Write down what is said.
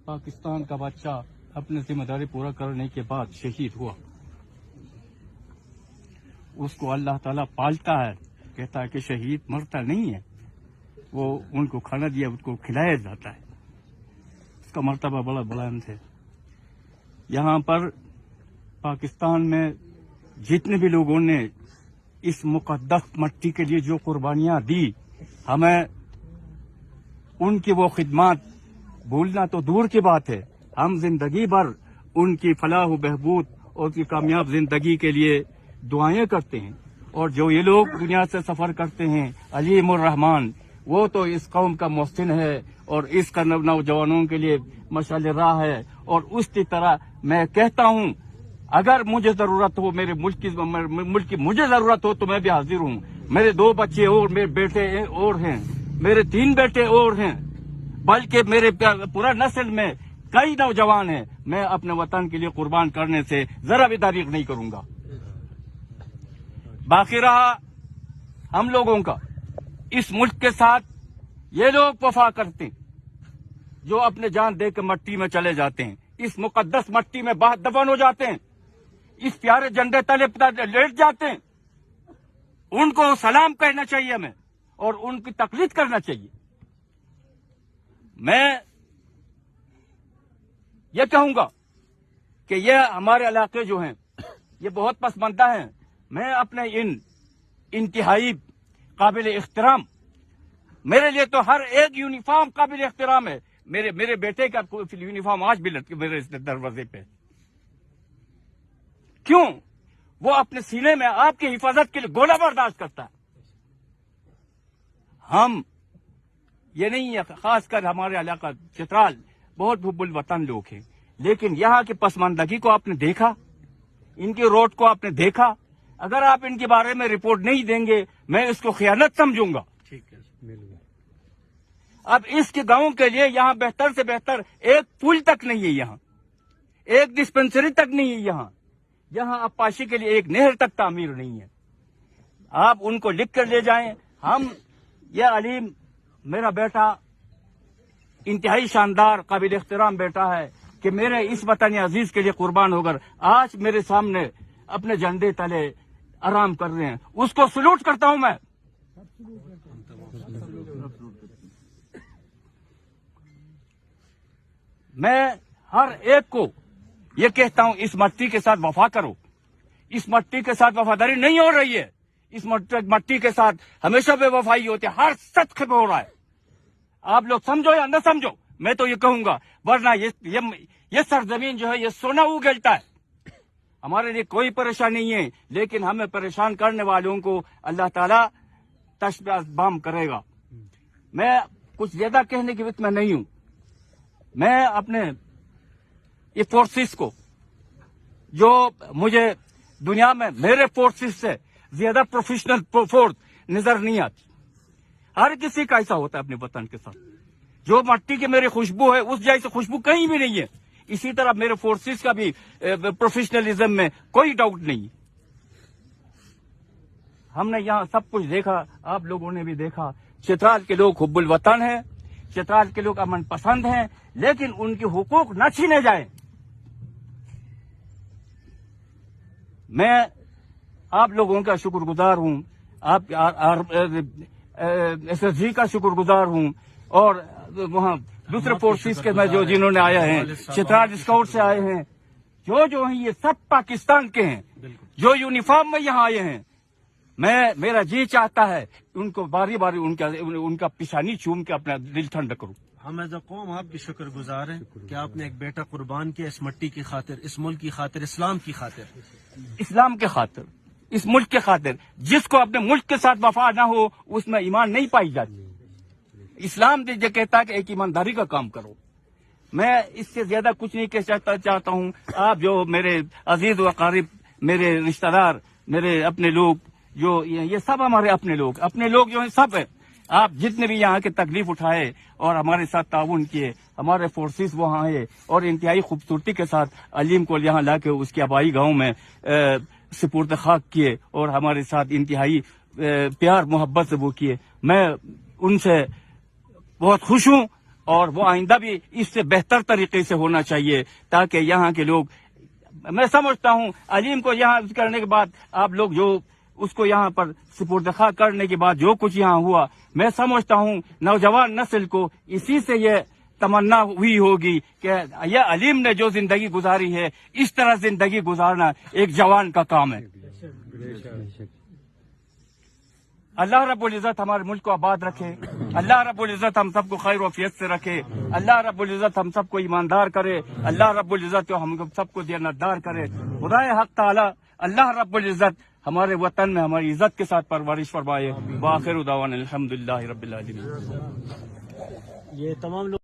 پاکستان کا بچہ اپنی ذمہ داری پورا کرنے کے بعد شہید ہوا، اس کو اللہ تعالیٰ پالتا ہے، کہتا ہے کہ شہید مرتا نہیں ہے، وہ ان کو کھانا دیا، ان کو کھلایا جاتا ہے، اس کا مرتبہ بڑا بلند ہے۔ یہاں پر پاکستان میں جتنے بھی لوگوں نے اس مقدس مٹی کے لیے جو قربانیاں دی، ہمیں ان کی وہ خدمات بھولنا تو دور کی بات ہے، ہم زندگی بھر ان کی فلاح و بہبود اور کی کامیاب زندگی کے لیے دعائیں کرتے ہیں۔ اور جو یہ لوگ دنیا سے سفر کرتے ہیں، علیم الرحمان، وہ تو اس قوم کا محسن ہے اور اس کا نوجوانوں کے لیے مشعل راہ ہے۔ اور اس کی طرح میں کہتا ہوں، اگر مجھے ضرورت ہو، میرے ملک کی مجھے ضرورت ہو تو میں بھی حاضر ہوں۔ میرے 2 بچے اور میرے بیٹے اور ہیں، میرے 3 بیٹے اور ہیں، بلکہ میرے پورا نسل میں کئی نوجوان ہیں۔ میں اپنے وطن کے لیے قربان کرنے سے ذرا بھی دریغ نہیں کروں گا۔ باقی رہا ہم لوگوں کا، اس ملک کے ساتھ یہ لوگ وفا کرتے ہیں جو اپنے جان دے کے مٹی میں چلے جاتے ہیں، اس مقدس مٹی میں دفن ہو جاتے ہیں، اس پیارے جھنڈے تلے لیٹ جاتے ہیں۔ ان کو سلام کہنا چاہیے ہمیں اور ان کی تقلید کرنا چاہیے۔ میں یہ کہوں گا کہ یہ ہمارے علاقے جو ہیں یہ بہت پسماندہ ہیں۔ میں اپنے ان انتہائی قابل احترام، میرے لیے تو ہر ایک یونیفارم قابل احترام ہے۔ میرے بیٹے کا یونیفارم آج بھی لٹکے میرے دروازے پہ۔ کیوں؟ وہ اپنے سینے میں آپ کی حفاظت کے لیے گولہ برداشت کرتا ہے۔ ہم یہ نہیں ہے، خاص کر ہمارے علاقہ چترال بہت حب الوطن لوگ ہیں، لیکن یہاں کی پسماندگی کو آپ نے دیکھا، ان کی روڈ کو آپ نے دیکھا۔ اگر آپ ان کے بارے میں رپورٹ نہیں دیں گے میں اس کو خیانت سمجھوں گا۔ اب اس کے گاؤں کے لیے یہاں بہتر سے بہتر ایک پل تک نہیں ہے، یہاں ایک ڈسپنسری تک نہیں ہے، یہاں اب پاشی کے لیے ایک نہر تک تعمیر نہیں ہے۔ آپ ان کو لکھ کر لے جائیں۔ ہم یہ علیم میرا بیٹا انتہائی شاندار قابل احترام بیٹا ہے کہ میرے اس وطن عزیز کے لیے قربان ہو کر آج میرے سامنے اپنے جھنڈے تلے آرام کر رہے ہیں، اس کو سلوٹ کرتا ہوں میں۔ میں ہر ایک کو یہ کہتا ہوں، اس مٹی کے ساتھ وفا کرو۔ اس مٹی کے ساتھ وفاداری نہیں ہو رہی ہے، اس مٹی کے ساتھ ہمیشہ بے وفائی ہوتی ہے، ہر سچ ختم ہو رہا ہے۔ آپ لوگ سمجھو یا نہ سمجھو، میں تو یہ کہوں گا، ورنہ یہ سرزمین جو ہے یہ سونا اگلتا ہے۔ ہمارے لیے کوئی پریشانی نہیں ہے، لیکن ہمیں پریشان کرنے والوں کو اللہ تعالیٰ تشبیہ بام کرے گا۔ میں کچھ زیادہ کہنے کی وقت میں نہیں ہوں۔ میں اپنے یہ فورسز کو، جو مجھے دنیا میں میرے فورسز سے زیادہ پروفیشنل فورس نظر نہیں آتی، ہر کسی کا ایسا ہوتا ہے اپنے وطن کے ساتھ۔ جو مٹی کی میری خوشبو ہے اس جیسی خوشبو کہیں بھی نہیں ہے۔ اسی طرح میرے فورسز کا بھی پروفیشنلزم میں کوئی ڈاؤٹ نہیں۔ ہم نے یہاں سب کچھ دیکھا، آپ لوگوں نے بھی دیکھا۔ چترال کے لوگ حب الوطن ہیں، چترال کے لوگ امن پسند ہیں، لیکن ان کے حقوق نہ چھینے جائیں۔ میں آپ لوگوں کا شکر گزار ہوں، آپ ایس ایس جی کا شکر گزار ہوں، اور وہاں دوسرے فورسز کے میں جو جنہوں نے آئے ہیں، چترال اسکاؤٹ سے آئے ہیں، جو ہیں یہ سب پاکستان کے ہیں، جو یونیفارم میں یہاں آئے ہیں۔ میرا جی چاہتا ہے ان کو باری باری ان کا پیشانی چوم کے اپنا دل ٹھنڈا کروں۔ ہم ایز اے قوم آپ کی شکر گزار ہیں کہ آپ نے ایک بیٹا قربان کیا، اس مٹی کی خاطر، اس ملک کی خاطر، اسلام کی خاطر، اسلام کے خاطر، اس ملک کے خاطر۔ جس کو اپنے ملک کے ساتھ وفا نہ ہو اس میں ایمان نہیں پائی جاتی۔ اسلام یہ کہتا ہے کہ ایک ایمانداری کا کام کرو۔ میں اس سے زیادہ کچھ نہیں کہنا چاہتا ہوں۔ آپ جو میرے عزیز و اقارب، میرے رشتہ دار، میرے اپنے لوگ، جو یہ سب ہمارے اپنے لوگ جو ہیں سب ہیں، آپ جتنے بھی یہاں کے تکلیف اٹھائے اور ہمارے ساتھ تعاون کیے، ہمارے فورسز وہاں آئے اور انتہائی خوبصورتی کے ساتھ علیم کو یہاں لا کے اس کے آبائی گاؤں میں سپرد خاک کیے اور ہمارے ساتھ انتہائی پیار محبت سے وہ کیے۔ میں ان سے بہت خوش ہوں اور وہ آئندہ بھی اس سے بہتر طریقے سے ہونا چاہیے، تاکہ یہاں کے لوگ، میں سمجھتا ہوں علیم کو یہاں کرنے کے بعد آپ لوگ جو اس کو یہاں پر سپرد خواہ کرنے کے بعد جو کچھ یہاں ہوا، میں سمجھتا ہوں نوجوان نسل کو اسی سے یہ تمنا ہوئی ہوگی کہ یہ علیم نے جو زندگی گزاری ہے اس طرح زندگی گزارنا ایک جوان کا کام ہے۔ اللہ رب العزت ہمارے ملک کو آباد رکھے، اللہ رب العزت ہم سب کو خیر و عافیت سے رکھے، اللہ رب العزت ہم سب کو ایماندار کرے، اللہ رب العزت کو ہم سب کو دیانتدار کرے۔ خدائے حق تعالی اللہ رب العزت ہمارے وطن میں ہماری عزت کے ساتھ پرورش فرمائے۔ وآخر دعوانا الحمدللہ رب العالمین۔ یہ تمام لوگ